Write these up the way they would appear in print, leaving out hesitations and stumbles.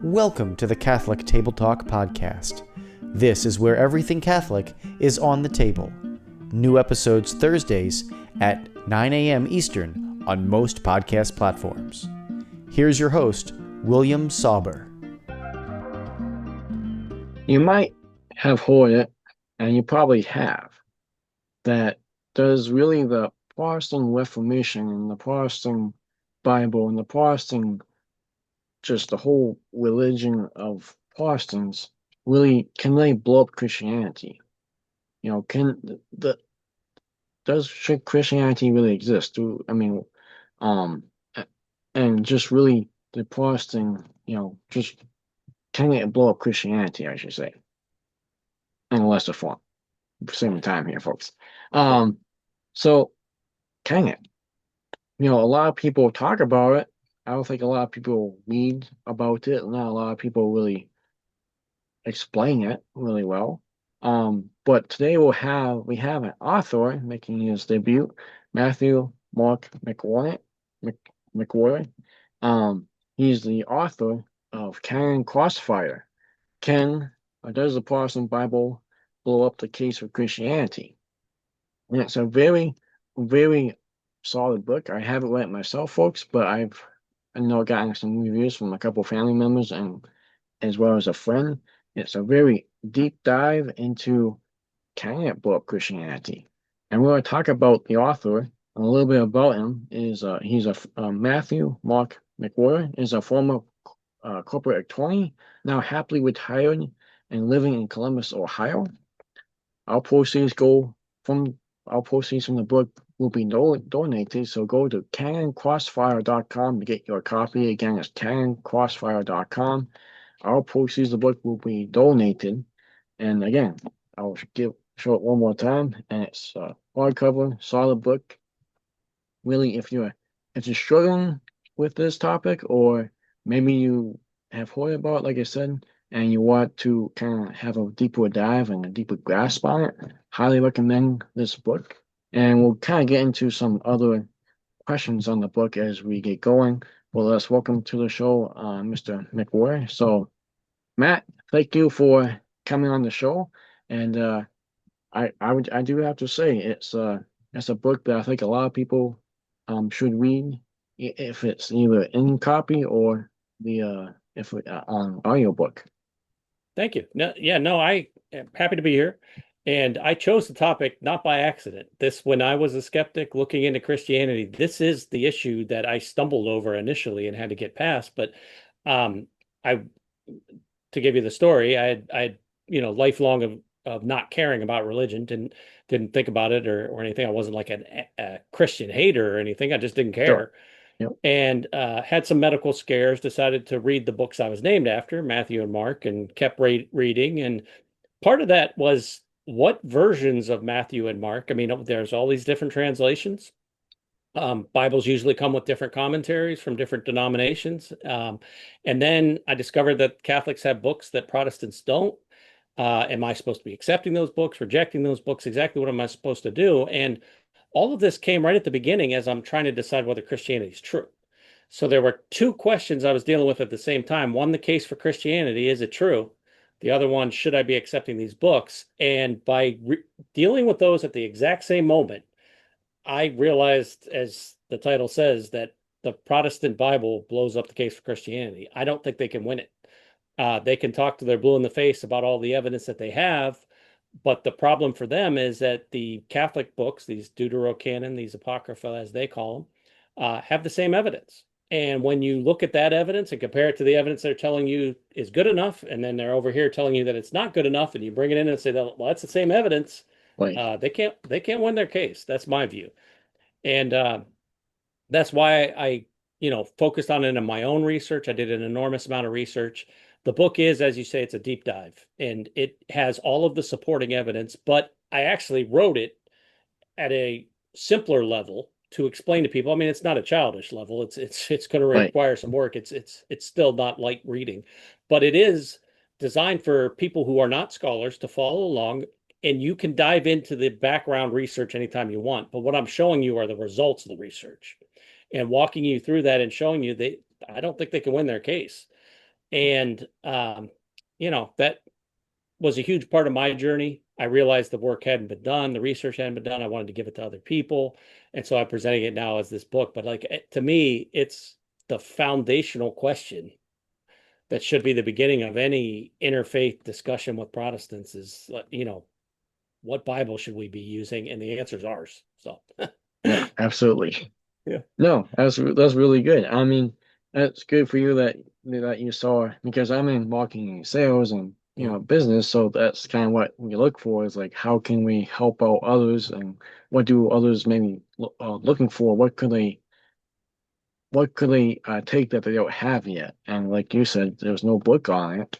Welcome to the Catholic Table Talk podcast. This is where everything Catholic is on the table. New episodes Thursdays at 9 a.m. Eastern on most podcast platforms. Here's your host, William Sauber. You might have heard it, and you probably have, that there's really the Protestant Reformation and the Protestant Bible and the Protestant, just the whole religion of Protestants can really blow up Christianity. You know, should Christianity really exist? Um, and just really the Protestant, just can it blow up Christianity, I should say, in a lesser form. Same time here, folks. Um, so can it? A lot of people talk about it. I don't think a lot of people read about it. Not a lot of people really explain it really well. But today we have an author making his debut, Matthew Mark McWhorter. McWhorter. He's the author of Canon Crossfire. Does the Protestant Bible blow up the case for Christianity? And it's a very, very solid book. I haven't read it myself, folks, but I know gotten some reviews from a couple family members and as well as a friend. It's a very deep dive into can it blow up Christianity. And we're going to talk about the author and a little bit about him. He's a Matthew Mark McWhorter is a former corporate attorney, now happily retired and living in Columbus, Ohio. Our proceeds go from our proceeds from the book will be donated. So go to canoncrossfire.com to get your copy. Again, it's canoncrossfire.com. Our proceeds of the book will be donated. And again, I'll show it one more time. And it's a hardcover, solid book. Really, if you're struggling with this topic, or maybe you have heard about it, like I said, and you want to kind of have a deeper dive and a deeper grasp on it, highly recommend this book. And we'll kind of get into some other questions on the book as we get going. Well, let's welcome to the show, Mr. McWhorter. So, Matt, thank you for coming on the show. And I do have to say it's a book that I think a lot of people should read if it's either in copy or the if on audiobook. Thank you. No, I am happy to be here. And I chose the topic not by accident. When I was a skeptic looking into Christianity, this is the issue that I stumbled over initially and had to get past. But um, I, to give you the story, I had lifelong of not caring about religion, didn't think about it or anything. I wasn't like a Christian hater or anything. I just didn't Sure. care. Yep. And had some medical scares, decided to read the books I was named after, Matthew and Mark, and kept reading. And part of that was what versions of Matthew and Mark. I mean, there's all these different translations. Bibles usually come with different commentaries from different denominations. And then I discovered that Catholics have books that Protestants don't. Am I supposed to be accepting those books, rejecting those books? Exactly what am I supposed to do? And all of this came right at the beginning as I'm trying to decide whether Christianity is true. So there were two questions I was dealing with at the same time. One, the case for Christianity, is it true? The other one, should I be accepting these books? And by dealing with those at the exact same moment, I realized, as the title says, that the Protestant Bible blows up the case for Christianity. I don't think they can win it. They can talk to their blue in the face about all the evidence that they have, but the problem for them is that the Catholic books, these Deuterocanon, these Apocrypha, as they call them, have the same evidence. And when you look at that evidence and compare it to the evidence they're telling you is good enough, and then they're over here telling you that it's not good enough, and you bring it in and say, well, that's the same evidence, Right. they can't win their case. That's my view. And that's why I focused on it in my own research. I did an enormous amount of research. The book is, as you say, it's a deep dive, and it has all of the supporting evidence, but I actually wrote it at a simpler level to explain to people. I mean, it's not a childish level. It's going to Right. require some work. It's still not light reading, but it is designed for people who are not scholars to follow along, and you can dive into the background research anytime you want. But what I'm showing you are the results of the research and walking you through that and showing you I don't think they can win their case. And that was a huge part of my journey. I realized the work hadn't been done, the research hadn't been done. I wanted to give it to other people. And so I'm presenting it now as this book. But like to me, it's the foundational question that should be the beginning of any interfaith discussion with Protestants is, what Bible should we be using? And the answer is ours. So Yeah, absolutely. yeah. No, that's really good. I mean, that's good for you that you saw because I'm in marketing and sales and business, so that's kind of what we look for is like how can we help out others and what do others maybe looking for? What could they take that they don't have yet? And like you said, there's no book on it.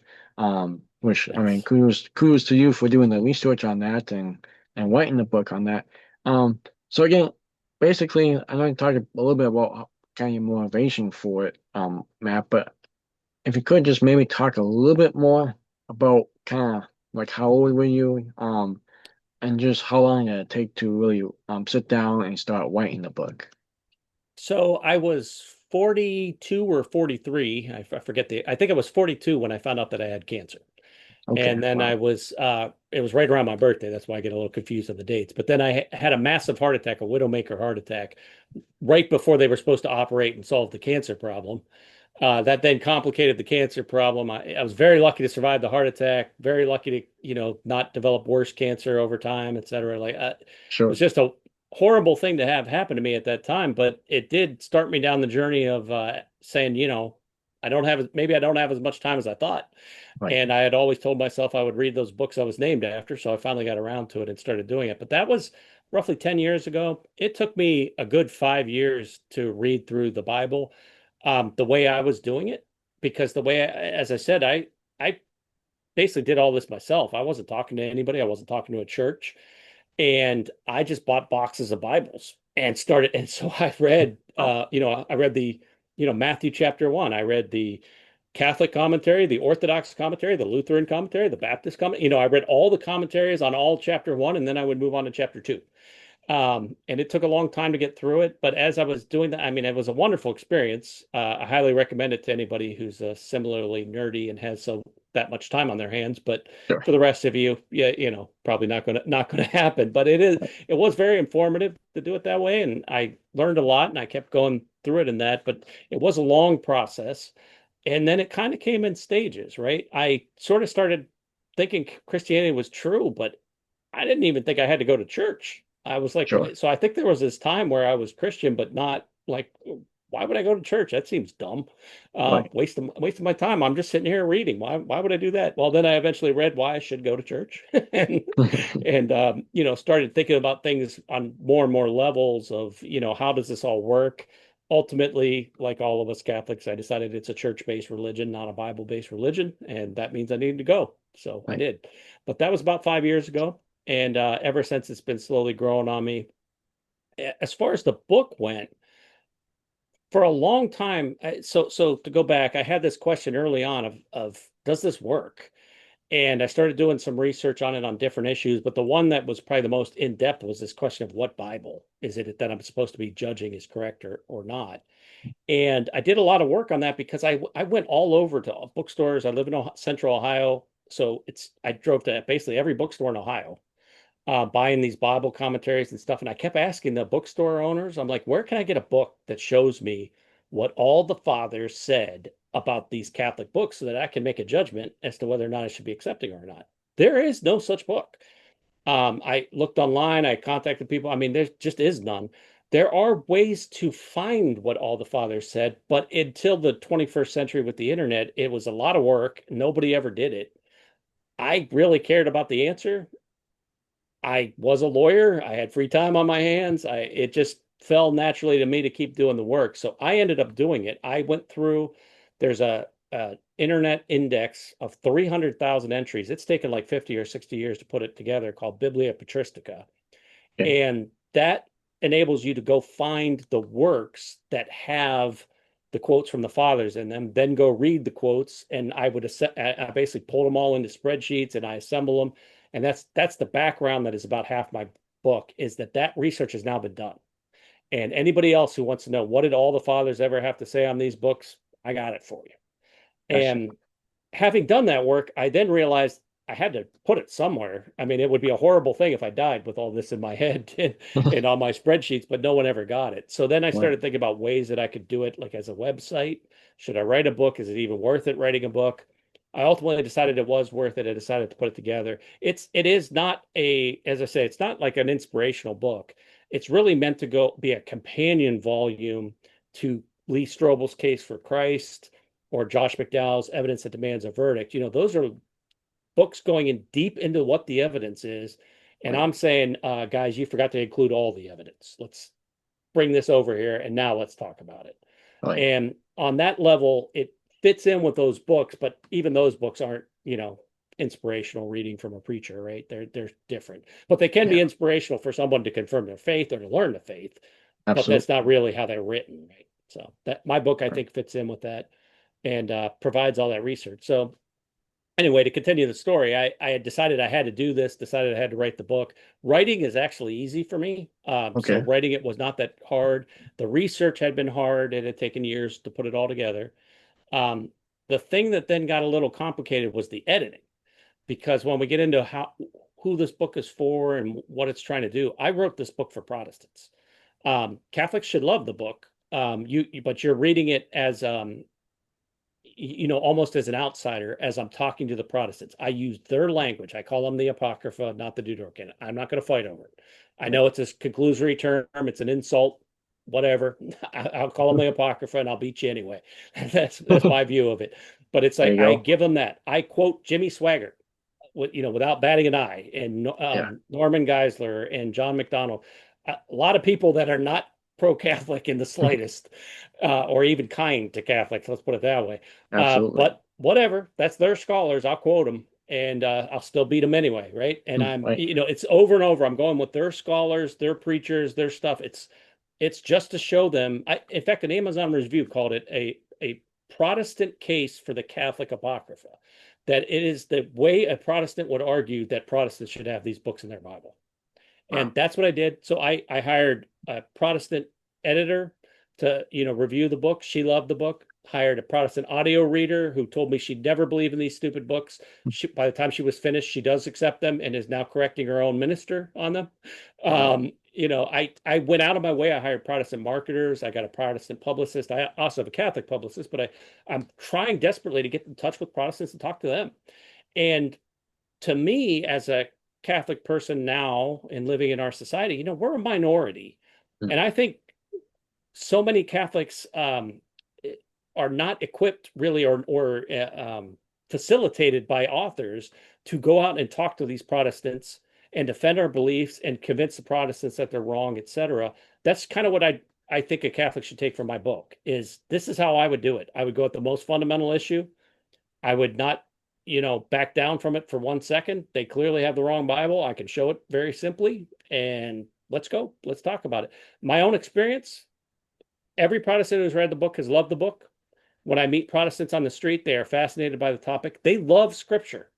Which I mean, Yes. kudos to you for doing the research on that and writing the book on that. So again, basically, I'm going to talk a little bit about kind of your motivation for it, Matt. But if you could just maybe talk a little bit more about kind of like how old were you, and just how long did it take to really sit down and start writing the book? So I was 42 or 43. I forget I think I was 42 when I found out that I had cancer. Okay, And then wow, it was right around my birthday. That's why I get a little confused on the dates. But then I had a massive heart attack, a widowmaker heart attack, right before they were supposed to operate and solve the cancer problem. That then complicated the cancer problem. I was very lucky to survive the heart attack, very lucky to, not develop worse cancer over time, et cetera. It was sure, just a horrible thing to have happen to me at that time, but it did start me down the journey of saying, maybe I don't have as much time as I thought. right, And I had always told myself I would read those books I was named after. So I finally got around to it and started doing it. But that was roughly 10 years ago. It took me a good 5 years to read through the Bible the way I was doing it, because as I said, I basically did all this myself. I wasn't talking to anybody. I wasn't talking to a church, and I just bought boxes of Bibles and started. And so I read, oh, I read the, Matthew chapter 1. I read the Catholic commentary, the Orthodox commentary, the Lutheran commentary, the Baptist commentary. I read all the commentaries on all chapter 1, and then I would move on to chapter 2. And it took a long time to get through it. But as I was doing that, I mean, it was a wonderful experience. I highly recommend it to anybody who's similarly nerdy and has that much time on their hands. But sure, for the rest of you, yeah, probably not gonna happen. But it was very informative to do it that way, and I learned a lot, and I kept going through it in that. But it was a long process, and then it kind of came in stages, right? I sort of started thinking Christianity was true, but I didn't even think I had to go to church. I was like, sure, so I think there was this time where I was Christian, but not like, why would I go to church? That seems dumb. right, Wasting my time. I'm just sitting here reading. Why would I do that? Well, then I eventually read why I should go to church and, started thinking about things on more and more levels of, how does this all work? Ultimately, like all of us Catholics, I decided it's a church-based religion, not a Bible-based religion, and that means I needed to go. So I right, did. But that was about 5 years ago. And ever since, it's been slowly growing on me. As far as the book went, for a long time, so to go back, I had this question early on of does this work? And I started doing some research on it on different issues, but the one that was probably the most in depth was this question of what Bible is it that I'm supposed to be judging is correct or not. And I did a lot of work on that because I went all over to bookstores. I live in Central Ohio, so I drove to basically every bookstore in Ohio, buying these Bible commentaries and stuff. And I kept asking the bookstore owners, I'm like, where can I get a book that shows me what all the fathers said about these Catholic books so that I can make a judgment as to whether or not I should be accepting or not? There is no such book. I looked online, I contacted people. I mean, there just is none. There are ways to find what all the fathers said, but until the 21st century with the internet, it was a lot of work. Nobody ever did it. I really cared about the answer. I was a lawyer. I had free time on my hands. It just fell naturally to me to keep doing the work. So I ended up doing it. I went through, there's a internet index of 300,000 entries. It's taken like 50 or 60 years to put it together, called Biblia Patristica. okay, And that enables you to go find the works that have the quotes from the fathers in them, then go read the quotes. And I basically pulled them all into spreadsheets and I assemble them. And that's the background that is about half my book, is that research has now been done. And anybody else who wants to know what did all the fathers ever have to say on these books, I got it for you. And having done that work, I then realized I had to put it somewhere. I mean, it would be a horrible thing if I died with all this in my head and on my spreadsheets, but no one ever got it. So then I Right. started thinking about ways that I could do it, like as a website. Should I write a book? Is it even worth it writing a book? I ultimately decided it was worth it. I decided to put it together. It is not a, as I say, it's not like an inspirational book. It's really meant to go be a companion volume to Lee Strobel's Case for Christ or Josh McDowell's Evidence That Demands a Verdict. Those are books going in deep into what the evidence is. And Right. I'm saying, guys, you forgot to include all the evidence. Let's bring this over here and now let's talk about it. Right. And on that level, it fits in with those books, but even those books aren't, inspirational reading from a preacher, right? They're different, but they can be Yeah. inspirational for someone to confirm their faith or to learn the faith, but that's Absolutely. not really how they're written, right? So that my book, I Right. think, fits in with that and provides all that research. So anyway, to continue the story, I had decided I had to do this, decided I had to write the book. Writing is actually easy for me. So Okay. writing it was not that hard. The research had been hard. It had taken years to put it all together. Um, the thing that then got a little complicated was the editing, because when we get into who this book is for and what it's trying to do, I wrote this book for Protestants. Catholics should love the book. But you're reading it as almost as an outsider, as I'm talking to the Protestants. I use their language. I call them the Apocrypha, not the Deuterocanon. I'm not going to fight over it. I Right. know it's a conclusory term, it's an insult, whatever. I'll call them the Apocrypha and I'll beat you anyway. That's my view of it. But it's There like you I go. give them that. I quote Jimmy Swaggart, without batting an eye, and Yeah. Norman Geisler and John McDonald. A lot of people that are not pro-Catholic in the slightest, or even kind to Catholics. Let's put it that way. Absolutely. But whatever, that's their scholars. I'll quote them, and I'll still beat them anyway, right? And Right. it's over and over. I'm going with their scholars, their preachers, their stuff. It's just to show them. In fact, an Amazon review called it a Protestant case for the Catholic Apocrypha. That it is the way a Protestant would argue that Protestants should have these books in their Bible. Wow. And that's what I did. So I hired a Protestant editor to, review the book. She loved the book. Hired a Protestant audio reader who told me she'd never believe in these stupid books. By the time she was finished, she does accept them and is now correcting her own minister on them. Wow. I went out of my way. I hired Protestant marketers. I got a Protestant publicist. I also have a Catholic publicist, but I'm trying desperately to get in touch with Protestants and talk to them. And to me, as a Catholic person now and living in our society, we're a minority. Mm. And I think so many Catholics are not equipped really or facilitated by authors to go out and talk to these Protestants and defend our beliefs and convince the Protestants that they're wrong, etc. That's kind of what I think a Catholic should take from my book. Is this is how I would do it. I would go at the most fundamental issue. I would not, back down from it for 1 second. They clearly have the wrong Bible. I can show it very simply, and let's go. Let's talk about it. My own experience, every Protestant who's read the book has loved the book. When I meet Protestants on the street, they are fascinated by the topic. They love scripture.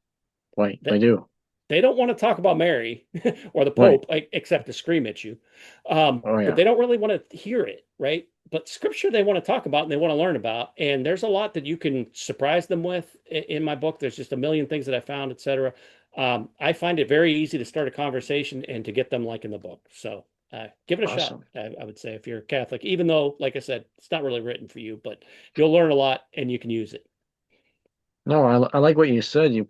Right. They, I do. they don't want to talk about Mary or the Right. Pope, except to scream at you. Oh But yeah. they don't really want to hear it, right? But scripture they want to talk about and they want to learn about. And there's a lot that you can surprise them with in my book. There's just a million things that I found, etc. I find it very easy to start a conversation and to get them liking the book. So give it a shot, Awesome. I would say, if you're a Catholic, even though, like I said, it's not really written for you, but you'll learn a lot and you can use it. No, I like what you said. You're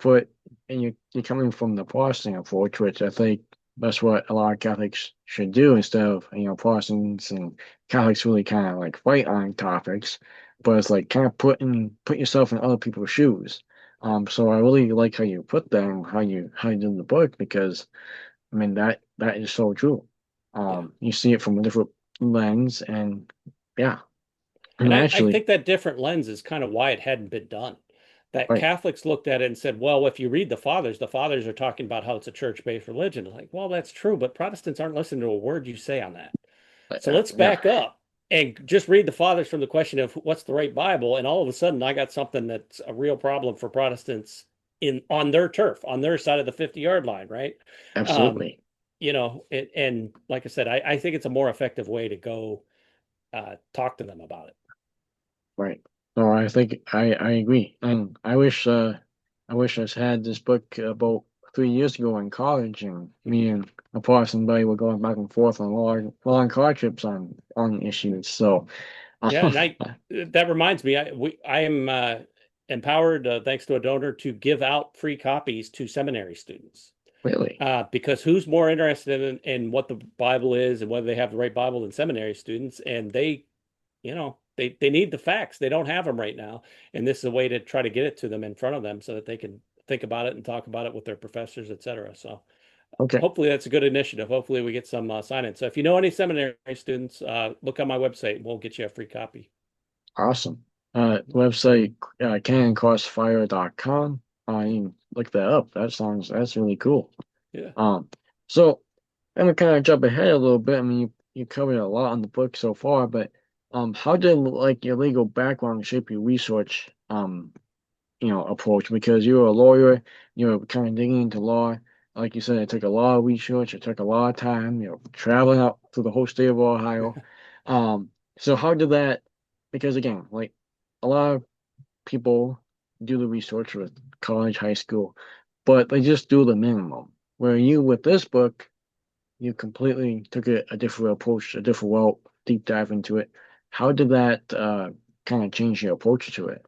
coming from the Protestant approach, which I think that's what a lot of Catholics should do instead of Protestants and Catholics really kind of like fight on topics, but it's like kind of put yourself in other people's shoes. So I really like how you put that and how you did the book because I mean that is so true. Yeah. You see it from a different lens, and yeah, And and I actually, think that different lens is kind of why it hadn't been done. That right, Catholics looked at it and said, well, if you read the fathers are talking about how it's a church-based religion. Like, well, that's true, but Protestants aren't listening to a word you say on that. So let's yeah, back up and just read the fathers from the question of what's the right Bible. And all of a sudden, I got something that's a real problem for Protestants on their turf, on their side of the 50-yard line, right? Um, absolutely, and like I said, I think it's a more effective way to go talk to them about it. right. No, I think I agree, and I wish I had this book about 3 years ago in college, and me and a Protestant buddy were going back and forth on long car trips on issues. So, Yeah, and I that reminds me, I am empowered thanks to a donor to give out free copies to seminary students. really, Because who's more interested in what the Bible is and whether they have the right Bible than seminary students? And they need the facts. They don't have them right now, and this is a way to try to get it to them in front of them so that they can think about it and talk about it with their professors, etc. So okay, hopefully that's a good initiative. Hopefully we get some sign-in. So if you know any seminary students, look on my website. We'll get you a free copy. awesome. Website canoncrossfire.com. You can look that up. That's really cool. Yeah. Um, so I'm gonna kind of jump ahead a little bit. I mean, you covered a lot on the book so far, but how did like your legal background shape your research approach? Because you're a lawyer, you're kind of digging into law. Like you said, it took a lot of research, it took a lot of time, traveling out through the whole state of Ohio. Um, so how did that? Because again, like a lot of people do the research with college, high school, but they just do the minimum. Where you with this book you completely took a different approach, a different route, deep dive into it. How did that kind of change your approach to it?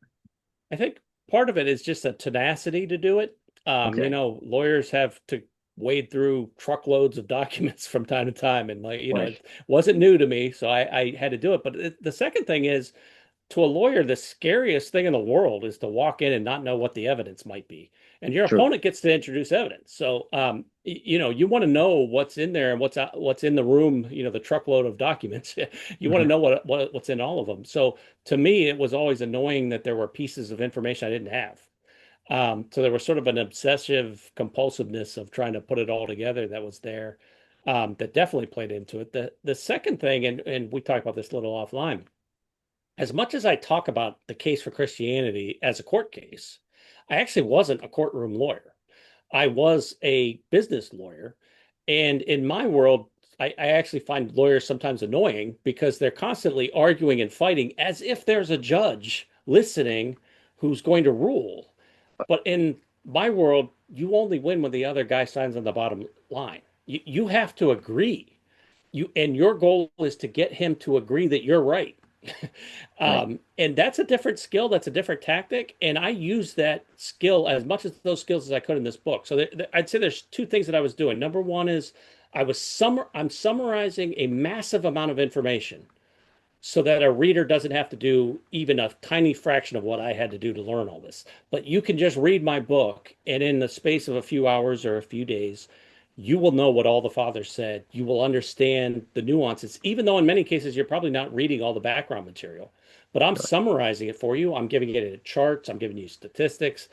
I think part of it is just a tenacity to do it. Okay, Lawyers have to wade through truckloads of documents from time to time, and right, it wasn't new to me, so I had to do it. But the second thing is, to a lawyer, the scariest thing in the world is to walk in and not know what the evidence might be. And your true. opponent gets to introduce evidence. So, you want to know what's in there and what's in the room, the truckload of documents. You want to Mhm. know what's in all of them. So to me, it was always annoying that there were pieces of information I didn't have. So there was sort of an obsessive compulsiveness of trying to put it all together that was there. That definitely played into it. The second thing, and we talked about this a little offline, as much as I talk about the case for Christianity as a court case, I actually wasn't a courtroom lawyer. I was a business lawyer. And in my world, I actually find lawyers sometimes annoying because they're constantly arguing and fighting as if there's a judge listening who's going to rule. But in my world, you only win when the other guy signs on the bottom line. You have to agree. And your goal is to get him to agree that you're right. Right. And that's a different skill. That's a different tactic. And I use that skill as much as those skills as I could in this book. So I'd say there's two things that I was doing. Number one is I'm summarizing a massive amount of information so that a reader doesn't have to do even a tiny fraction of what I had to do to learn all this. But you can just read my book, and in the space of a few hours or a few days, you will know what all the fathers said. You will understand the nuances, even though in many cases you're probably not reading all the background material. But I'm summarizing it for you. I'm giving it in charts. I'm giving you statistics.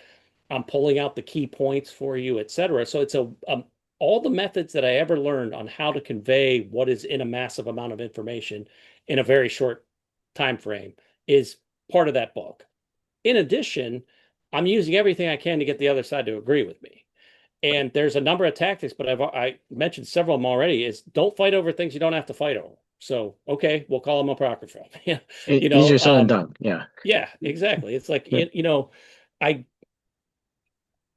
I'm pulling out the key points for you, etc. So it's all the methods that I ever learned on how to convey what is in a massive amount of information in a very short time frame is part of that book. In addition, I'm using everything I can to get the other side to agree with me. And there's a number of tactics, but I mentioned several of them already. Is don't fight over things you don't have to fight over. So okay, we'll call them apocryphal. you know, Easier said than um, done. Yeah. yeah, exactly. It's like Yeah. I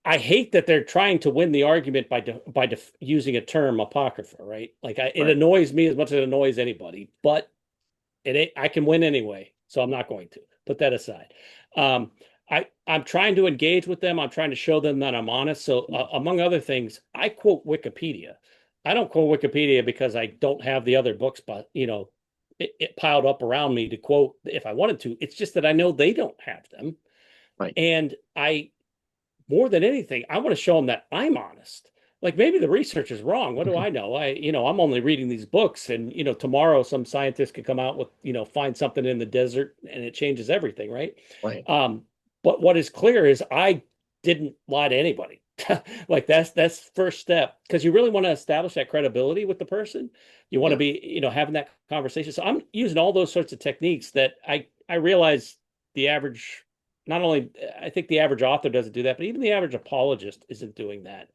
I hate that they're trying to win the argument by using a term apocrypha, right? Like it Right. annoys me as much as it annoys anybody, but I can win anyway, so I'm not going to put that aside. Um, I'm trying to engage with them. I'm trying to show them that I'm honest. So among other things, I quote Wikipedia. I don't quote Wikipedia because I don't have the other books, but it piled up around me to quote if I wanted to. It's just that I know they don't have them, Right. and I more than anything, I want to show them that I'm honest. Like maybe the research is wrong. What do I know? I'm only reading these books, and tomorrow some scientist could come out with, find something in the desert, and it changes everything, right? Right. Um, but what is clear is I didn't lie to anybody. Like that's first step because you really want to establish that credibility with the person. You want to Yeah. be, having that conversation. So I'm using all those sorts of techniques that I realize the average not only I think the average author doesn't do that, but even the average apologist isn't doing that.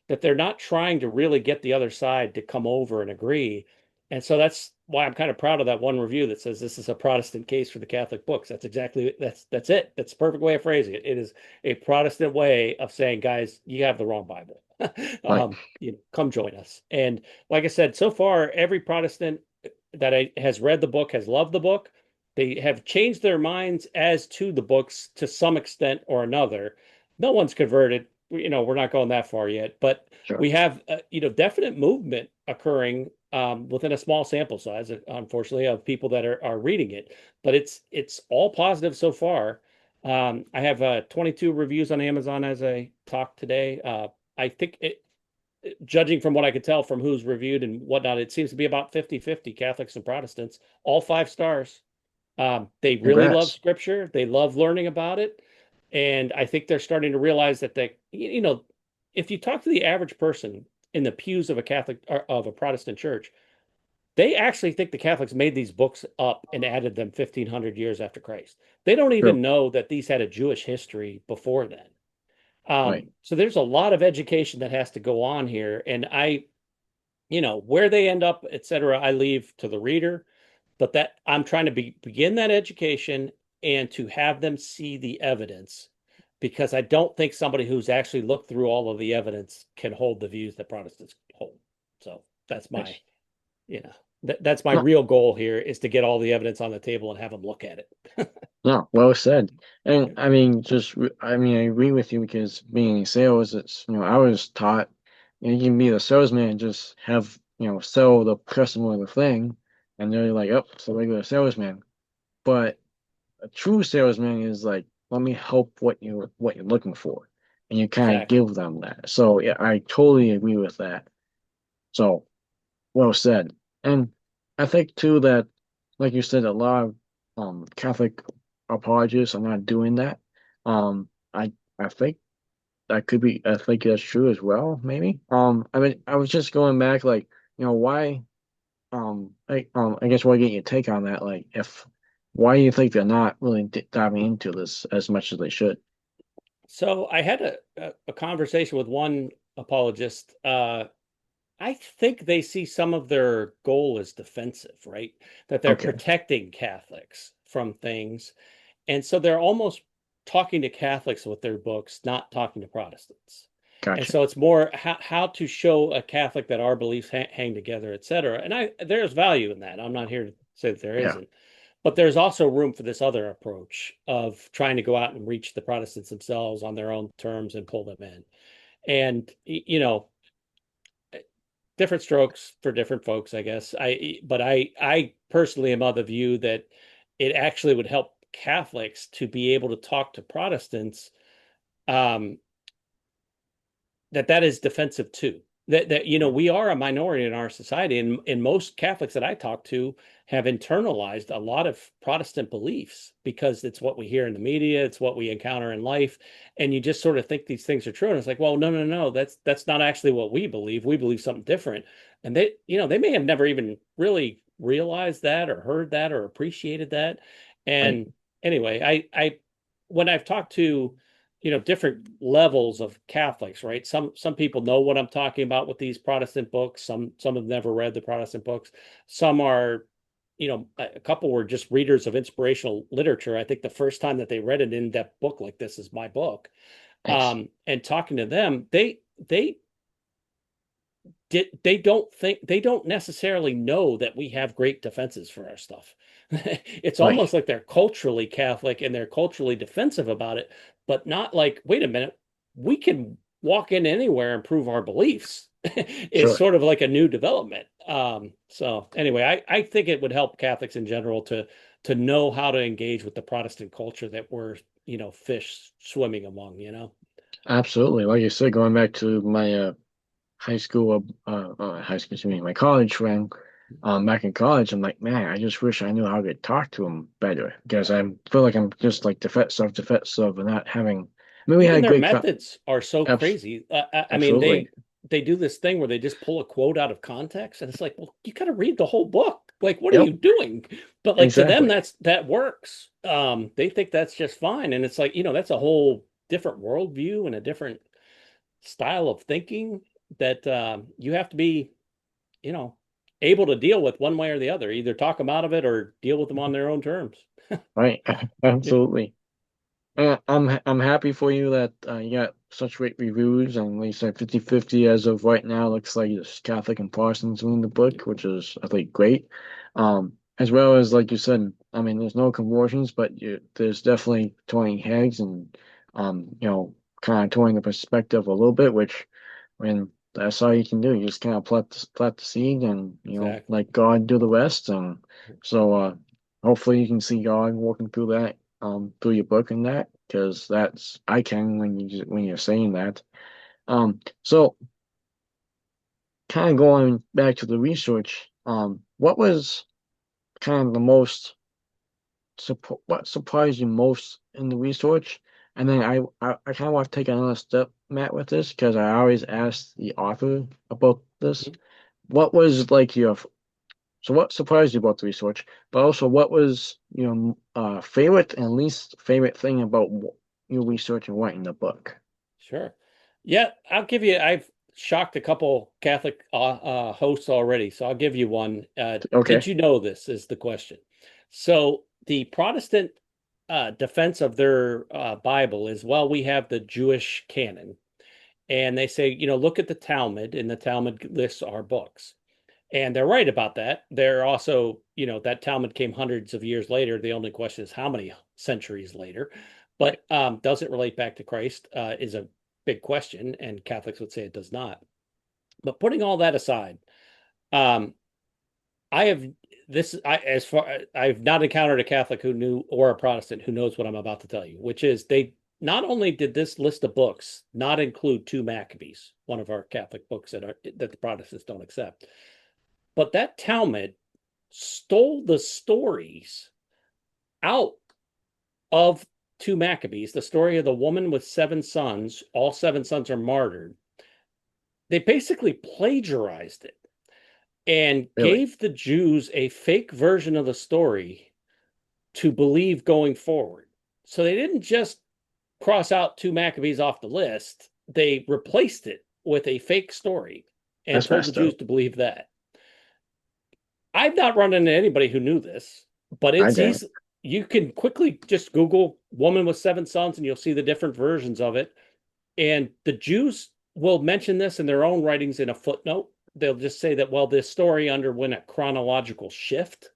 That they're not trying to really get the other side to come over and agree. And so that's why I'm kind of proud of that one review that says this is a Protestant case for the Catholic books. That's exactly that's it. That's the perfect way of phrasing it. It is a Protestant way of saying, guys, you have the wrong Bible. Right. Come join us. And like I said, so far every Protestant that has read the book has loved the book. They have changed their minds as to the books to some extent or another. No one's converted. We're not going that far yet, but Sure. we have definite movement occurring within a small sample size, unfortunately, of people that are reading it. But it's all positive so far. I have 22 reviews on Amazon as I talk today. I think judging from what I could tell from who's reviewed and whatnot, it seems to be about 50-50 Catholics and Protestants, all 5 stars. They really love Congrats. scripture. They love learning about it. And I think they're starting to realize that if you talk to the average person in the pews of a Catholic or of a Protestant church, they actually think the Catholics made these books up and added them 1500 years after Christ. They don't True. even know that these had a Jewish history before then. Right. So there's a lot of education that has to go on here. And where they end up, et cetera, I leave to the reader. But that I'm trying to begin that education and to have them see the evidence, because I don't think somebody who's actually looked through all of the evidence can hold the views that Protestants hold. So that's Nice. that's my No, real goal here, is to get all the evidence on the table and have them look at it. no, well said. And I mean, I mean, I agree with you because being in sales, I was taught, you can be the salesman and just have, sell the customer the thing, and they're like, oh, it's a regular salesman. But a true salesman is like, let me help what you're looking for, and you kind of Exactly. give them that. So yeah, I totally agree with that. So well said. And I think too that, like you said, a lot of Catholic apologists are not doing that. I think I think that's true as well, maybe. I mean, I was just going back, like, why I guess we'll get your take on that. Like, if why do you think they're not really diving into this as much as they should? So I had a conversation with one apologist. I think they see some of their goal as defensive, right? That they're Okay, protecting Catholics from things. And so they're almost talking to Catholics with their books, not talking to Protestants. And gotcha. so it's more how to show a Catholic that our beliefs hang together, et cetera. And there's value in that. I'm not here to say that there Yeah, isn't. But there's also room for this other approach of trying to go out and reach the Protestants themselves on their own terms and pull them in. And, different strokes for different folks, I guess. But I personally am of the view that it actually would help Catholics to be able to talk to Protestants, um, that is defensive too. That we are a minority in our society, and most Catholics that I talk to have internalized a lot of Protestant beliefs because it's what we hear in the media, it's what we encounter in life, and you just sort of think these things are true. And it's like, well, no, no, no, that's not actually what we believe. We believe something different. And they may have never even really realized that or heard that or appreciated that. right. And anyway, I when I've talked to different levels of Catholics, right? Some people know what I'm talking about with these Protestant books. Some have never read the Protestant books. Some are, a couple were just readers of inspirational literature. I think the first time that they read an in-depth book like this is my book. Nice. And talking to them, they they don't necessarily know that we have great defenses for our stuff. It's Right. almost like they're culturally Catholic and they're culturally defensive about it, but not like, wait a minute, we can walk in anywhere and prove our beliefs. Is Sure. sort of like a new development. So anyway, I think it would help Catholics in general to know how to engage with the Protestant culture that we're, fish swimming among. Absolutely. Like you said, going back to my high school, excuse me, my college friend, back in college, I'm like, man, I just wish I knew how to talk to him better because I feel like I'm just like defensive, and not having. I mean, we Even had their great, methods are so abs crazy. I mean, absolutely, they do this thing where they just pull a quote out of context, and it's like, well, you got to read the whole book. Like, what are yep, you doing? But like to them, exactly, that works. They think that's just fine, and it's like, that's a whole different worldview and a different style of thinking that you have to be, you know, able to deal with one way or the other, either talk them out of it or deal with them on their own terms. Right. Absolutely. I'm happy for you that you got such great reviews, and like you said, 50-50 as of right now. Looks like it's Catholic and Protestants in the book, which is, I think, great. As well as, like you said, I mean, there's no conversions, but there's definitely turning heads and kind of turning the perspective a little bit, which when that's all you can do. You just kind of plant the seed, and Exactly. let God do the rest. And so hopefully you can see God working through that through your book and that, because that's I can when you're saying that. So kind of going back to the research, what was kind of the most what surprised you most in the research? And then I kind of want to take another step, Matt, with this, because I always ask the author about this. What was like your so what surprised you about the research, but also what was favorite and least favorite thing about your research and writing the book? Sure. Yeah, I'll give you, I've shocked a couple Catholic hosts already, so I'll give you one. Did Okay. you know this is the question? So the Protestant defense of their Bible is, well, we have the Jewish canon. And they say, look at the Talmud, and the Talmud lists our books. And they're right about that. They're also, that Talmud came hundreds of years later. The only question is how many centuries later. Right. But does it relate back to Christ is a big question, and Catholics would say it does not. But putting all that aside, um, I have as far I've not encountered a Catholic who knew or a Protestant who knows what I'm about to tell you, which is they not only did this list of books not include two Maccabees, one of our Catholic books that the Protestants don't accept, but that Talmud stole the stories out of two Maccabees, the story of the woman with seven sons, all seven sons are martyred. They basically plagiarized it and Really? gave the Jews a fake version of the story to believe going forward. So they didn't just cross out two Maccabees off the list, they replaced it with a fake story and That's told the messed up. Jews to believe that. I've not run into anybody who knew this, but I it's didn't. easy. You can quickly just Google woman with seven sons and you'll see the different versions of it. And the Jews will mention this in their own writings in a footnote. They'll just say that, well, this story underwent a chronological shift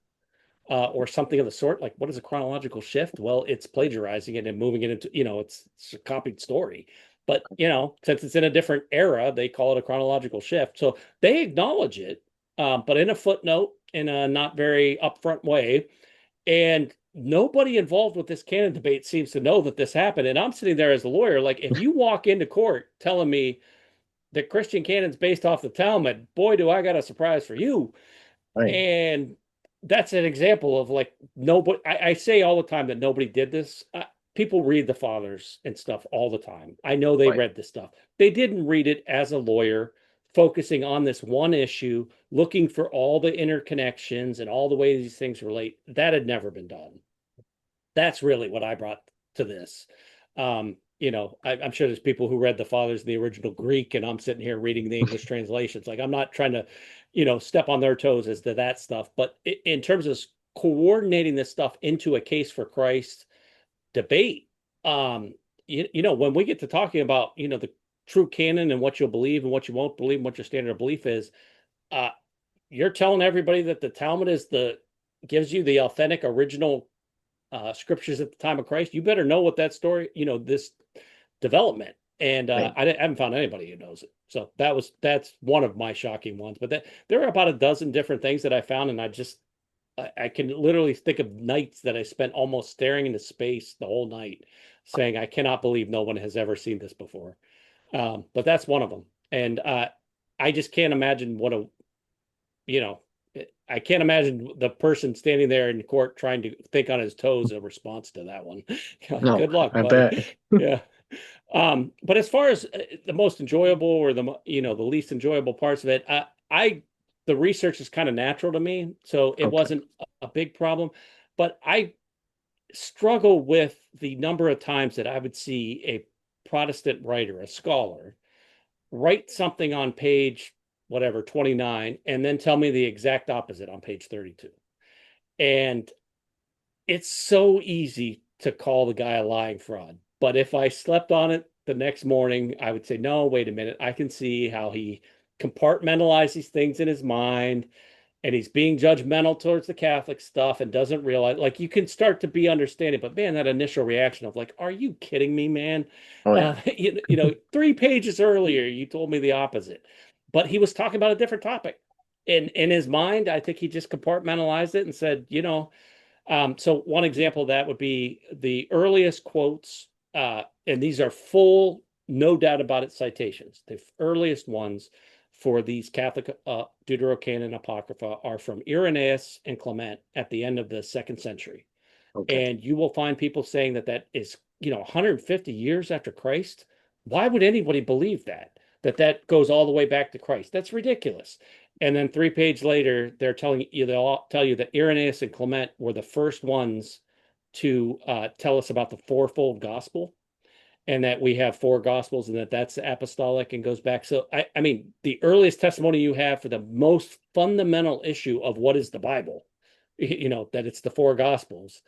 or something of the sort. Like, what is a chronological shift? Well, it's plagiarizing it and moving it into, it's a copied story. But, since it's in a different era, they call it a chronological shift. So they acknowledge it, but in a footnote, in a not very upfront way. And nobody involved with this canon debate seems to know that this happened. And I'm sitting there as a lawyer, like, if you walk into court telling me the Christian canon's based off the Talmud, boy, do I got a surprise for you. Right. And that's an example of like nobody. I say all the time that nobody did this. People read the fathers and stuff all the time. I know they Right. read this stuff. They didn't read it as a lawyer, focusing on this one issue, looking for all the interconnections and all the ways these things relate. That had never been done. That's really what I brought to this. I'm sure there's people who read the fathers in the original Greek, and I'm sitting here reading the English translations. Like I'm not trying to, step on their toes as to that stuff. But in terms of coordinating this stuff into a case for Christ debate, when we get to talking about, the true canon and what you'll believe and what you won't believe and what your standard of belief is, uh, you're telling everybody that the Talmud gives you the authentic original scriptures at the time of Christ, you better know what that story, this development. And Right. I haven't found anybody who knows it. So that's one of my shocking ones. But there are about a dozen different things that I found, and I can literally think of nights that I spent almost staring into space the whole night, saying I cannot believe no one has ever seen this before. But that's one of them, and I just can't imagine you know, I can't imagine the person standing there in court trying to think on his toes a response to that one. No, Good luck, I buddy. bet. Yeah. But as far as the most enjoyable or the least enjoyable parts of it, the research is kind of natural to me, so it Okay. wasn't a big problem. But I struggle with the number of times that I would see a Protestant writer, a scholar, write something on page whatever 29 and then tell me the exact opposite on page 32. And it's so easy to call the guy a lying fraud. But if I slept on it the next morning, I would say, no, wait a minute. I can see how he compartmentalizes these things in his mind, and he's being judgmental towards the Catholic stuff and doesn't realize, like, you can start to be understanding. But man, that initial reaction of like, are you kidding me, man? Oh yeah. You know, 3 pages earlier, you told me the opposite. But he was talking about a different topic. In his mind, I think he just compartmentalized it and said, so one example of that would be the earliest quotes, and these are full, no doubt about it, citations. The earliest ones for these Catholic Deuterocanon Apocrypha are from Irenaeus and Clement at the end of the 2nd century. Okay. And you will find people saying that that is, 150 years after Christ. Why would anybody believe that? That goes all the way back to Christ? That's ridiculous. And then 3 pages later, they'll tell you that Irenaeus and Clement were the first ones to tell us about the fourfold gospel, and that we have 4 gospels, and that's apostolic and goes back. So I mean, the earliest testimony you have for the most fundamental issue of what is the Bible, that it's the 4 gospels,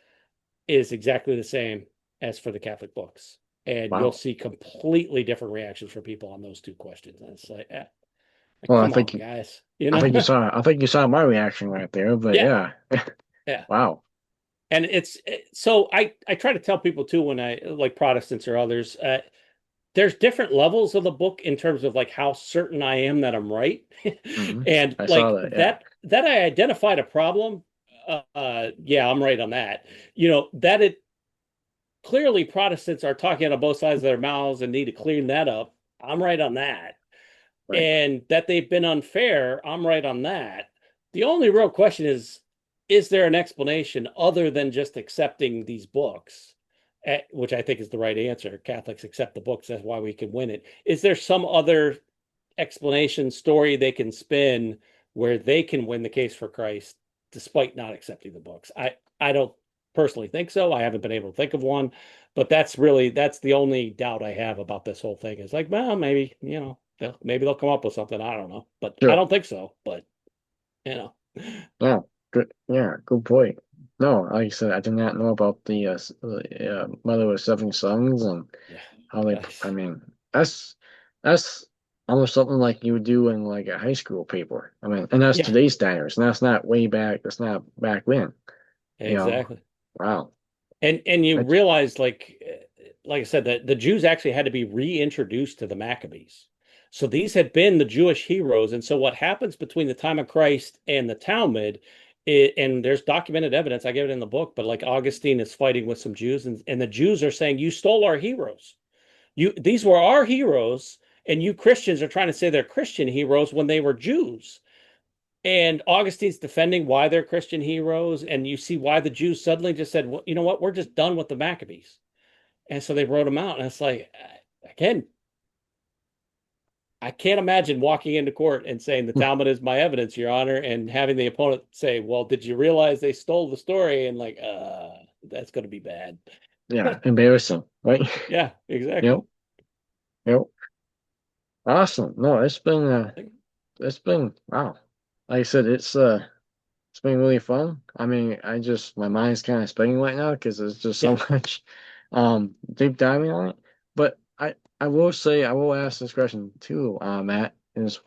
is exactly the same as for the Catholic books. And you'll Wow. see completely different reactions for people on those 2 questions. And it's like, Well, come on, guys. I think you saw my reaction right there, but Yeah, yeah. yeah. Wow. And so I try to tell people too, when I like Protestants or others, there's different levels of the book in terms of like how certain I am that I'm right. Hmm. And I saw like that. Yeah. that I identified a problem. Yeah, I'm right on that. That it clearly Protestants are talking out of both sides of their mouths and need to clean that up. I'm right on that. Right. And that they've been unfair, I'm right on that. The only real question is there an explanation other than just accepting these books? Which I think is the right answer. Catholics accept the books, that's why we can win it. Is there some other explanation story they can spin where they can win the case for Christ despite not accepting the books? I don't personally think so. I haven't been able to think of one, but that's the only doubt I have about this whole thing. Is like, well, maybe, maybe they'll come up with something. I don't know, but I Sure. don't think so. But you know, Yeah. Good. Yeah. Good point. No, like I said, I did not know about the mother with 7 sons and yeah, how they. I guys, mean, that's almost something like you would do in like a high school paper. I mean, and that's yeah, today's standards, and that's not way back. That's not back then. You know. exactly. Wow. And you That's realize, like I said, that the Jews actually had to be reintroduced to the Maccabees. So these had been the Jewish heroes. And so what happens between the time of Christ and the Talmud, and there's documented evidence, I give it in the book, but like Augustine is fighting with some Jews, and the Jews are saying, you stole our heroes. These were our heroes, and you Christians are trying to say they're Christian heroes when they were Jews. And Augustine's defending why they're Christian heroes, and you see why the Jews suddenly just said, well, you know what, we're just done with the Maccabees. And so they wrote them out. And it's like, again, I can't imagine walking into court and saying the Talmud is my evidence, Your Honor, and having the opponent say, well, did you realize they stole the story? And like, that's going to be bad. yeah, embarrassing, right? Yeah, exactly. Yep. Yep. Awesome. No, it's been wow. Like I said, it's been really fun. I mean, my mind's kind of spinning right now because there's just so Yeah, much deep diving on it. But I will say I will ask this question too, Matt, is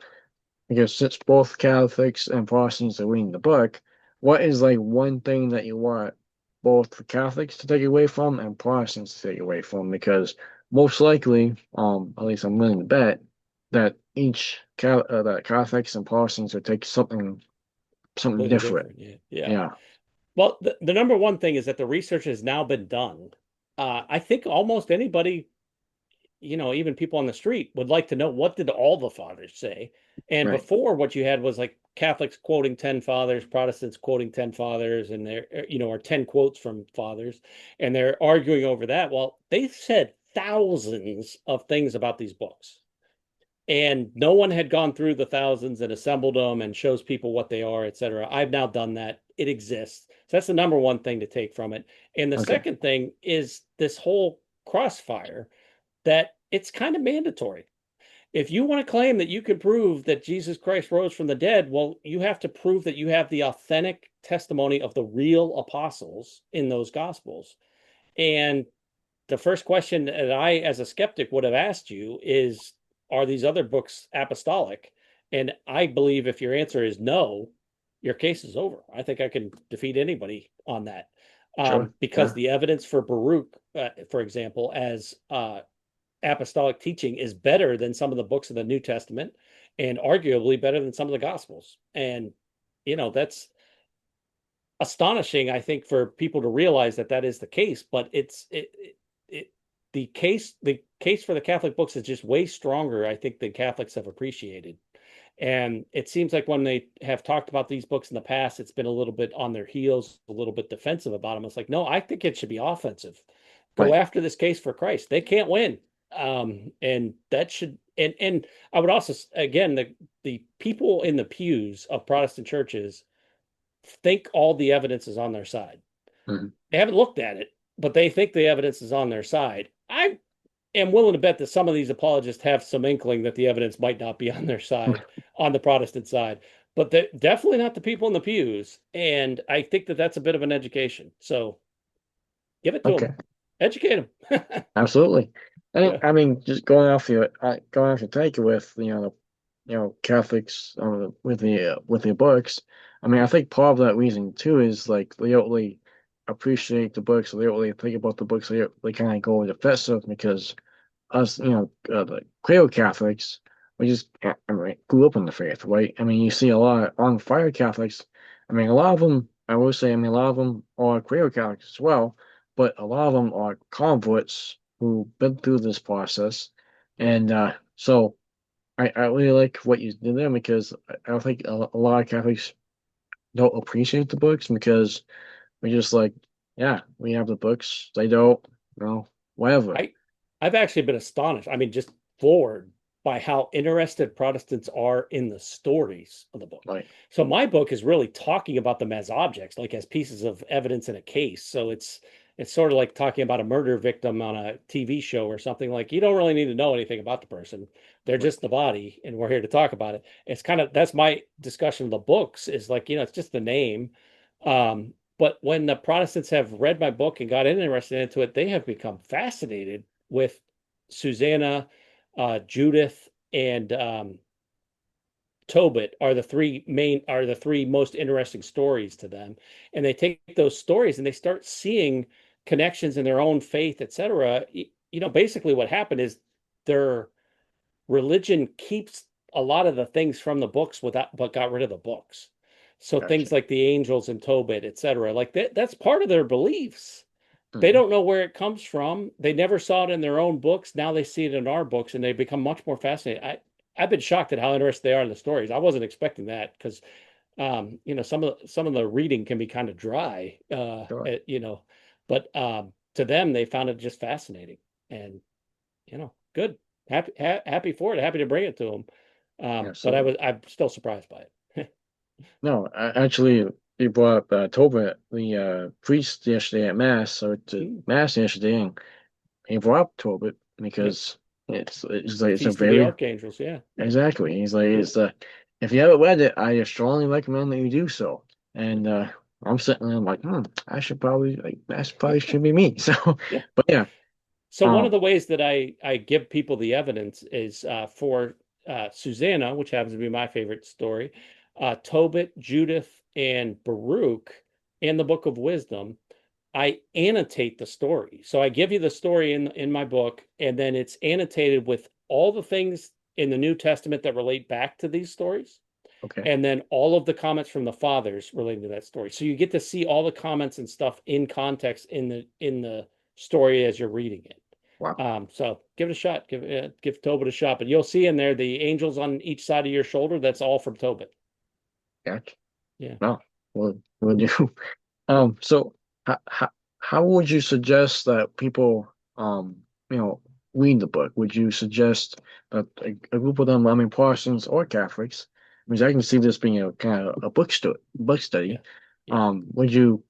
because since both Catholics and Protestants are reading the book, what is like one thing that you want both the Catholics to take away from and Protestants to take away from? Because most likely, at least I'm willing to bet that that Catholics and Protestants will take something completely different. different. Yeah, yeah. Yeah. Well, the number one thing is that the research has now been done. I think almost anybody, even people on the street would like to know, what did all the fathers say? And Right. before, what you had was like Catholics quoting 10 fathers, Protestants quoting 10 fathers, and or 10 quotes from fathers, and they're arguing over that. Well, they said thousands of things about these books, and no one had gone through the thousands and assembled them and shows people what they are, etc. I've now done that. It exists. So that's the number one thing to take from it. And the Okay. second thing is this whole crossfire, that it's kind of mandatory. if you want to claim that you can prove that Jesus Christ rose from the dead, well, you have to prove that you have the authentic testimony of the real apostles in those gospels. And the first question that I, as a skeptic, would have asked you is, are these other books apostolic? And I believe if your answer is no, your case is over. I think I can defeat anybody on that. Sure. Because Yeah. the evidence for Baruch, for example, as apostolic teaching is better than some of the books of the New Testament and arguably better than some of the Gospels. And, that's astonishing, I think, for people to realize that that is the case. But the case for the Catholic books is just way stronger, I think, than Catholics have appreciated. And it seems like when they have talked about these books in the past, it's been a little bit on their heels, a little bit defensive about them. It's like, no, I think it should be offensive. Go Right. after this case for Christ. They can't win. And that should, and I would also, again, the people in the pews of Protestant churches think all the evidence is on their side. Mhm. They haven't looked at it, but they think the evidence is on their side. I am willing to bet that some of these apologists have some inkling that the evidence might not be on their side, on the Protestant side, but definitely not the people in the pews. And I think that that's a bit of an education. So give it to Okay. them, educate them. Absolutely. And Yeah. I mean, just going off your take with Catholics with the books. I mean, I think part of that reason too is like they don't really appreciate the books. They don't really think about the books. They kind of go defensive because us, the cradle Catholics, we just I mean, grew up in the faith, right? I mean, you see a lot of on fire Catholics. I mean, a lot of them, I will say, I mean, a lot of them are cradle Catholics as well, but a lot of them are converts who've been through this process, and so I really like what you did there because I don't think a lot of Catholics don't appreciate the books because we're just like, yeah, we have the books, they don't, whatever. I I've actually been astonished. I mean, just floored by how interested Protestants are in the stories of the book. Like, So my book is really talking about them as objects, like as pieces of evidence in a case. So it's sort of like talking about a murder victim on a TV show or something. Like you don't really need to know anything about the person. They're like, just the body, and we're here to talk about it. It's kind of that's my discussion of the books is like, it's just the name. But when the Protestants have read my book and got interested into it, they have become fascinated with Susanna, Judith, and Tobit are the three most interesting stories to them. And they take those stories and they start seeing connections in their own faith, etc. Basically what happened is their religion keeps a lot of the things from the books without but got rid of the books. So gotcha. things like the angels and Tobit, etc. Like that's part of their beliefs. They Mhm. don't know where it comes from. They never saw it in their own books. Now they see it in our books and they become much more fascinated. I've been shocked at how interested they are in the stories. I wasn't expecting that because some of the reading can be kind of dry, Sure. but to them they found it just fascinating and good. Happy for it. Happy to bring it to them. But Absolutely. I'm still surprised by it. No, actually, you brought up Tobit, the priest yesterday at Mass. So to Mm, Mass yesterday, and he brought up Tobit yep. because it's like it's a Feast of the very Archangels. Yeah. exactly. He's like Yeah. it's if you haven't read it, I strongly recommend that you do so. And I'm sitting there, I'm like, I should probably like that probably should be me. So, Yeah. but yeah, So one of um, the ways that I give people the evidence is for Susanna, which happens to be my favorite story, Tobit, Judith, and Baruch, and the Book of Wisdom. I annotate the story. So I give you the story in my book, and then it's annotated with all the things in the New Testament that relate back to these stories, okay, and then all of the comments from the fathers relating to that story. So you get to see all the comments and stuff in context in the story as you're reading it. wow, So give it a shot. Give Tobit a shot. But you'll see in there the angels on each side of your shoulder. That's all from Tobit. gotcha. Yeah. No, we'll do. Yeah. So how would you suggest that people, read the book? Would you suggest that a group of them, I mean, Protestants or Catholics, because I can see this being a kind of a book Yeah. study. Yeah. Would you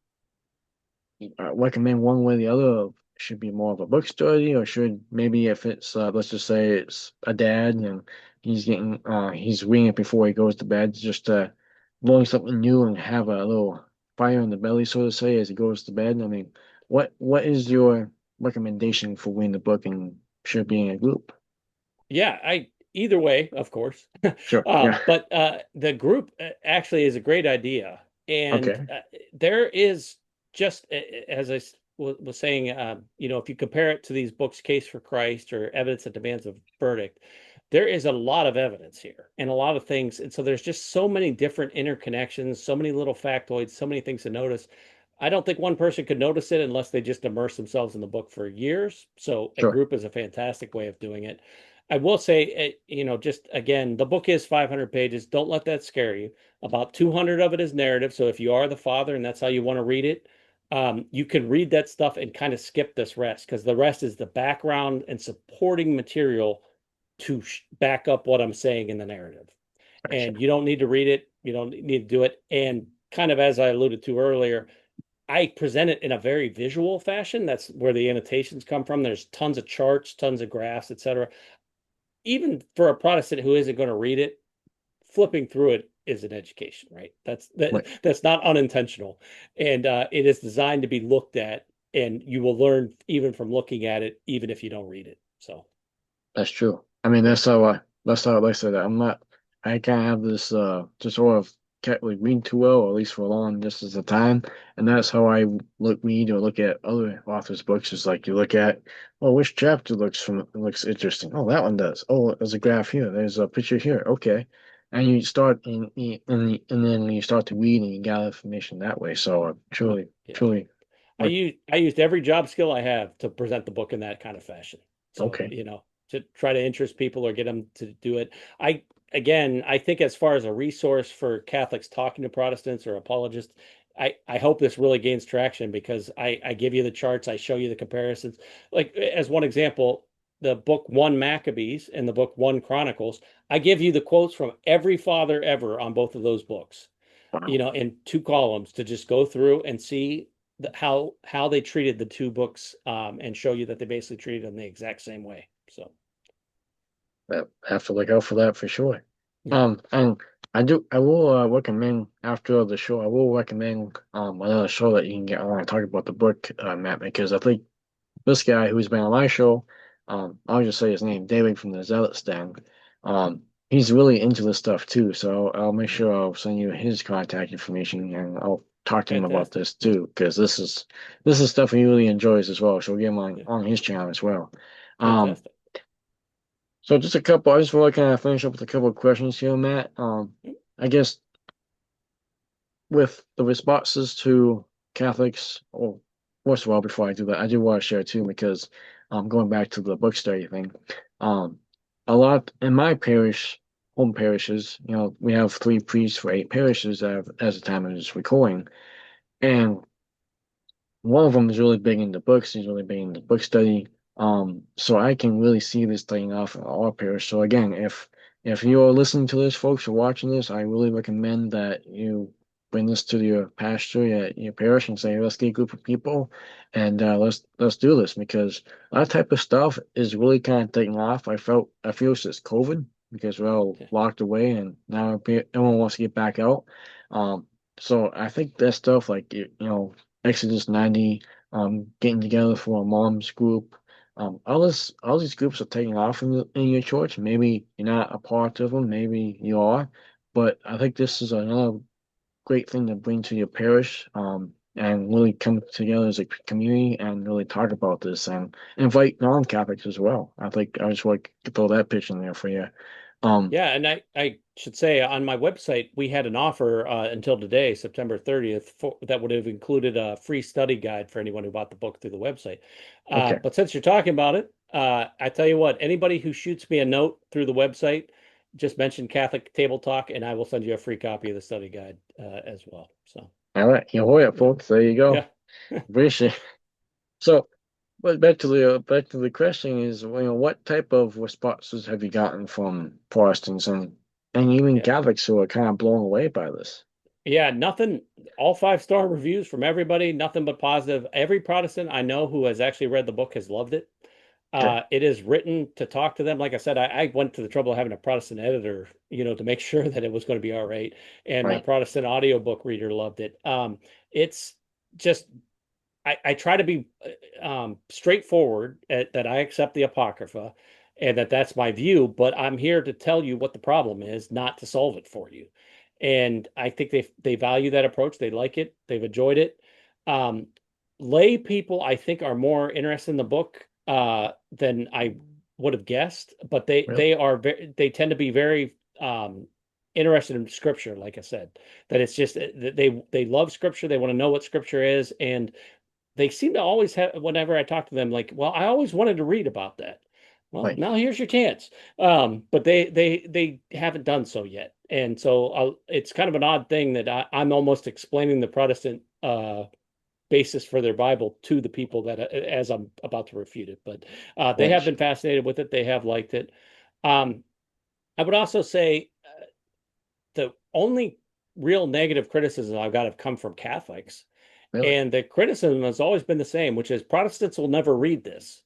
recommend one way or the other of should be more of a book study, or should maybe if it's let's just say it's a dad and he's reading it before he goes to bed, just to learn something new and have a little fire in the belly, so to say, as he goes to bed. I mean, what is your recommendation for reading the book and should be in a group? Yeah, I either way, of course. Sure. Yeah. But the group actually is a great idea. And Okay. there is just, as I was saying, if you compare it to these books, Case for Christ or Evidence That Demands a Verdict, there is a lot of evidence here and a lot of things. And so there's just so many different interconnections, so many little factoids, so many things to notice. I don't think one person could notice it unless they just immerse themselves in the book for years. So a Sure. group is a fantastic way of doing it. I will say, just again, the book is 500 pages. Don't let that scare you. About 200 of it is narrative. So if you are the father and that's how you want to read it, you can read that stuff and kind of skip this rest because the rest is the background and supporting material to back up what I'm saying in the narrative. Gotcha. And you don't need to read it. You don't need to do it. And kind of as I alluded to earlier, I present it in a very visual fashion. That's where the annotations come from. There's tons of charts, tons of graphs, etc. Even for a Protestant who isn't going to read it, flipping through it is an education, right? Right. That's not unintentional, and it is designed to be looked at, and you will learn even from looking at it, even if you don't read it. So That's true. I mean, that's how like I said. I can't have this just sort of can't really read too well, or at least for a long distance of time. And that's how I read or look at other authors' books. Is like you look at, well, which chapter looks interesting. Oh, that one does. Oh, there's a yeah, graph here. There's a picture here. Okay, and you start and then you start to read and you gather information that way. So truly, yeah. truly, like I used every job skill I have to present the book in that kind of fashion. So, okay, to try to interest people or get them to do it. I think as far as a resource for Catholics talking to Protestants or apologists, I hope this really gains traction because I give you the charts, I show you the comparisons. Like as one example, the book One Maccabees and the book One Chronicles, I give you the quotes from every father ever on both of those books, wow. in two columns to just go through and see how they treated the two books, and show you that they basically treated them the exact same way. So I have to look out for that for sure. yeah, And I will recommend after the show, I will recommend another show that you can get on and talk about the book, Matt, because I think this guy who's been on my show, I'll just say his name, David from the Zealot Stand. He's really into this stuff too, so I'll make sure I'll send you his contact information and I'll talk to him about fantastic. this too, because this is stuff he really enjoys as well. So we'll get him Yeah, on his channel as well. Um, fantastic. so just a couple. I just want to kind of finish up with a couple of questions here, Matt. I guess with the responses to Catholics, or first of all, before I do that, I do want to share too because going back to the book study thing, um, a lot in my parish, home parishes, we have 3 priests for 8 parishes as the time of this recording, and one of them is really big into books. He's really big into book study. So I can really see this thing off in our parish. So again, if you're listening to this, folks, or watching this, I really recommend that you bring this to your pastor at your parish and say, let's get a group of people and let's do this because that type of stuff is really kind of taking off. I feel since COVID because we're all Yeah, locked away and now everyone wants to get back out. So I think that stuff like Exodus 90, getting together for a mom's group. All these groups are taking off in your church. Maybe you're not a part of them, maybe you are, but I think this is another great thing to bring to your parish, and really come together as a community and really talk about this and invite non-Catholics as well. I think I just want to throw that pitch in there for you. Um, yeah, and I should say on my website we had an offer until today, September 30th, that would have included a free study guide for anyone who bought the book through the website. okay, But since you're talking about it, I tell you what, anybody who shoots me a note through the website, just mention Catholic Table Talk, and I will send you a free copy of the study guide as well. So all right, you hold it, yeah, folks. There you go. yeah, Appreciate it. So. But back to the question is, what type of responses have you gotten from Protestants and even yeah. Catholics who are kind of blown away by this? Yeah, nothing, all 5-star reviews from everybody, nothing but positive. Every Protestant I know who has actually read the book has loved it. Good. It is written to talk to them. Like I said, I went to the trouble of having a Protestant editor, to make sure that it was going to be all right. And my Right. Protestant audiobook reader loved it. It's just I try to be straightforward that I accept the Apocrypha and that's my view, but I'm here to tell you what the problem is, not to solve it for you. And I think they value that approach. They like it. They've enjoyed it. Um, Lay people, I think, are more interested in the book than I would have guessed, but Really? they tend to be very interested in Scripture. Like I said, that it's just that they love Scripture. They want to know what Scripture is, and they seem to always have, whenever I talk to them, like, well, I always wanted to read about that. Well, Right. now here's your chance. But they haven't done so yet. And so it's kind of an odd thing that I'm almost explaining the Protestant basis for their Bible to the people that as I'm about to refute it. But they have Right. been fascinated with it. They have liked it. Um, I would also say the only real negative criticism I've got have come from Catholics. Really? And the criticism has always been the same, which is Protestants will never read this.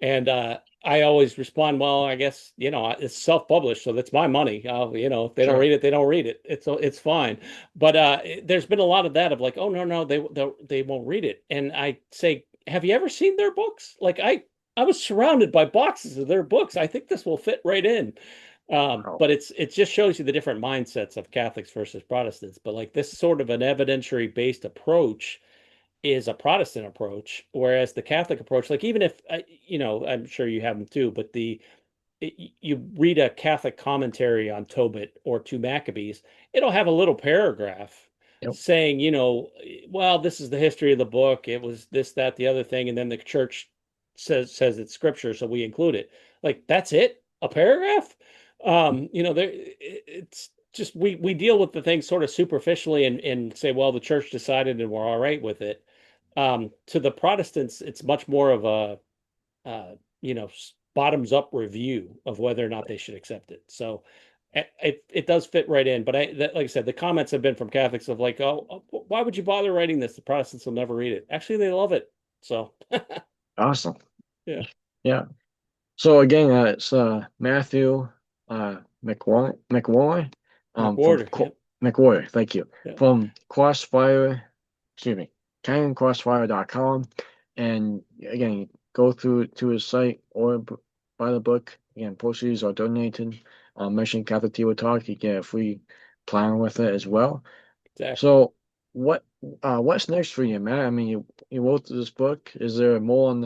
And I always respond, well, I guess, it's self-published, so that's my money. If they don't Sure. read it, they don't read it. It's fine. But there's been a lot of that of like, oh no, they won't read it. And I say, have you ever seen their books? Like I was surrounded by boxes of their books. I think this will fit right in. Oh, But it just shows you the different mindsets of Catholics versus Protestants. But like this sort of an evidentiary based approach is a Protestant approach, whereas the Catholic approach, like even if I'm sure you have them too, but you read a Catholic commentary on Tobit or two Maccabees, it'll have a little paragraph yep. saying, well, this is the history of the book. It was this, that, the other thing, and then the church says it's scripture, so we include it. Like that's it, a paragraph. There it's just we deal with the thing sort of superficially and say, well, the church decided and we're all right with it. To the Protestants, it's much more of a bottoms up review of whether or not they should accept it. So it does fit right in. But like I said, the comments have been from Catholics of like, oh, why would you bother writing this? The Protestants will never read it. Actually, they love it. So Awesome. yeah, Yeah. So again, it's Matthew McWhorter from McWhorter. Yep. McWhorter. Thank you. Yep. From Crossfire, excuse me, CanonCrossfire.com, and again, go through to his site or buy the book. Again, proceeds are donated. Mention Catholic Tea with Talk. You get a free plan with it as well. Exactly. So what what's next for you, Matt? I mean, you wrote this book. Is there more on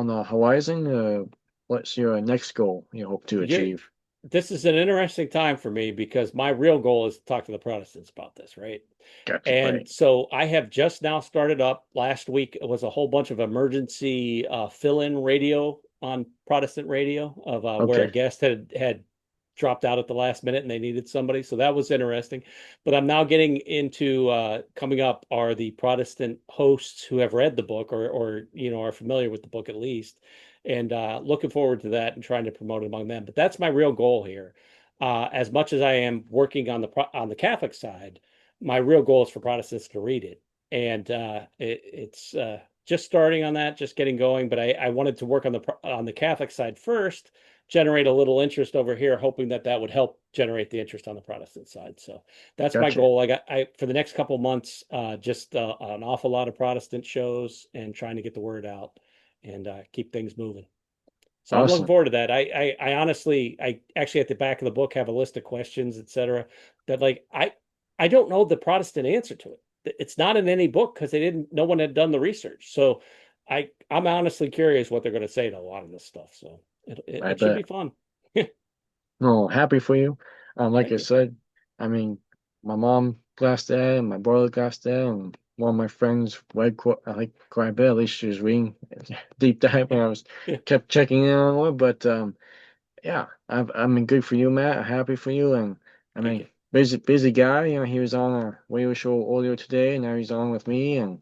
the horizon? What's your next goal you hope to You achieve? This is an interesting time for me because my real goal is to talk to the Protestants about this, right? Gotcha. And Right. so I have just now started up. Last week it was a whole bunch of emergency fill-in radio on Protestant radio of where a Okay. guest had dropped out at the last minute and they needed somebody. So that was interesting. But I'm now getting into coming up are the Protestant hosts who have read the book or are familiar with the book at least, and looking forward to that and trying to promote it among them. But that's my real goal here. As much as I am working on the Catholic side, my real goal is for Protestants to read it, and it's just starting on that, just getting going. But I wanted to work on the Catholic side first, generate a little interest over here, hoping that would help generate the interest on the Protestant side. So that's my Gotcha. goal. I for the next couple months, just an awful lot of Protestant shows and trying to get the word out and keep things moving. So I'm looking Awesome. forward to that. I honestly, I actually at the back of the book have a list of questions, etc. That like I don't know the Protestant answer to it. It's not in any book because no one had done the research. So I'm honestly curious what they're going to say to a lot of this stuff. So I it should be bet. fun. No, happy for you. Like Thank I you. said, I mean, my mom glassed that, and my brother glassed that, and one of my friends read quite a bit. At least she was reading deep dive when I was Yeah, kept checking in on her. But yeah, I mean, good for you, Matt. Happy for you, and I thank you. mean, busy guy. He was on a radio show earlier today, and now he's on with me, and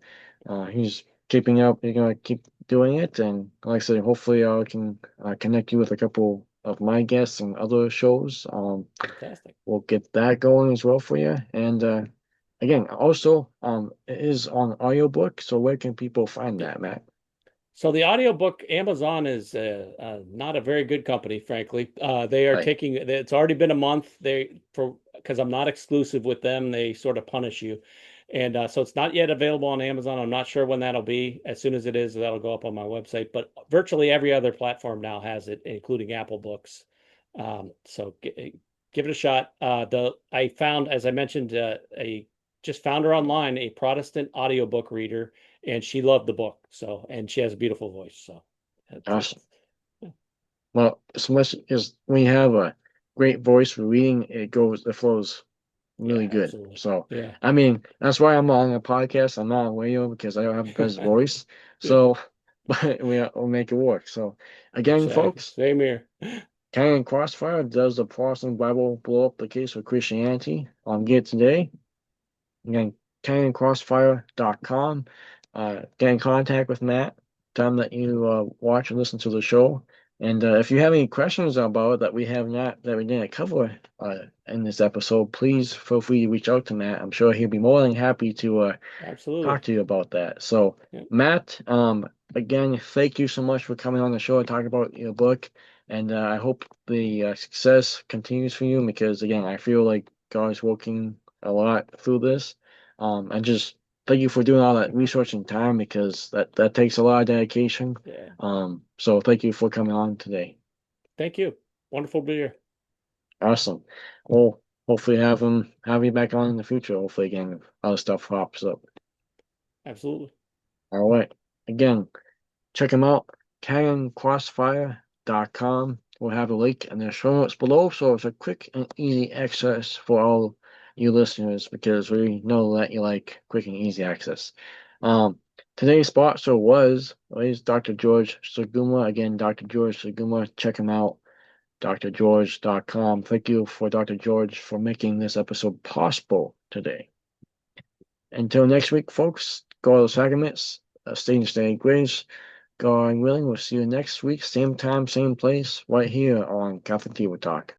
he's keeping up. He's gonna keep doing it, and like I said, hopefully, I can connect you with a couple of my guests and other shows. Fantastic. We'll get that going as well for you, and again, also, it is on audiobook. So where can people find that, Matt? So the audiobook, Amazon is not a very good company, frankly. They are Right. taking, it's already been a month. Because I'm not exclusive with them, they sort of punish you. And so it's not yet available on Amazon. I'm not sure when that'll be. As soon as it is, that'll go up on my website. But virtually every other platform now has it, including Apple Books. So give it a shot. I found, as I mentioned, just found her online, a Protestant audiobook reader, and she loved the book. So, and she has a beautiful voice. So, Awesome. Well, as much as we have a great voice for reading, it flows really good. Absolutely. So, Yeah. I mean, that's why I'm on a podcast. I'm not on radio because I don't have the best voice. So, but we'll make it work. So, again, Exactly. folks, Same here. Canon Crossfire does the Protestant Bible blow up the case for Christianity on Get Today. Again, CanonCrossfire.com. Get in contact with Matt. Tell him that you watch and listen to the show. And if you have any questions about it that we didn't cover in this episode, please feel free to reach out to Matt. I'm sure he'll be more than happy to Absolutely. talk to you about that. So, Yeah. Matt, again, thank you so much for coming on the show and talking about your book. And I hope the success continues for you because, again, I feel like God is working a lot through this. And just thank you for doing all that research and time because that takes a lot of dedication. Yeah. So thank you for coming on today. Thank you. Wonderful to be here. Awesome. Well, hopefully have you back on in the future. Hopefully again, if other stuff pops up. Absolutely. All right. Again, check them out. CanonCrossfire.com. We'll have a link in the show notes below, so it's a quick and easy access for all you listeners because we know that you like quick and easy access. Today's sponsor is Dr. George Saguma. Again, Dr. George Saguma. Check him out. drgeorge.com. Thank you for Dr. George for making this episode possible today. Until next week, folks, go to the sacraments, stay in stay grace. God willing, we'll see you next week, same time, same place, right here on Catholic Table Talk.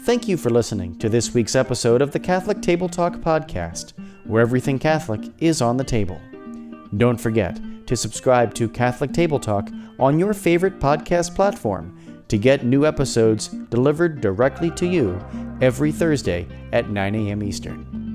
Thank you for listening to this week's episode of the Catholic Table Talk podcast, where everything Catholic is on the table. Don't forget to subscribe to Catholic Table Talk on your favorite podcast platform to get new episodes delivered directly to you every Thursday at 9 a.m. Eastern.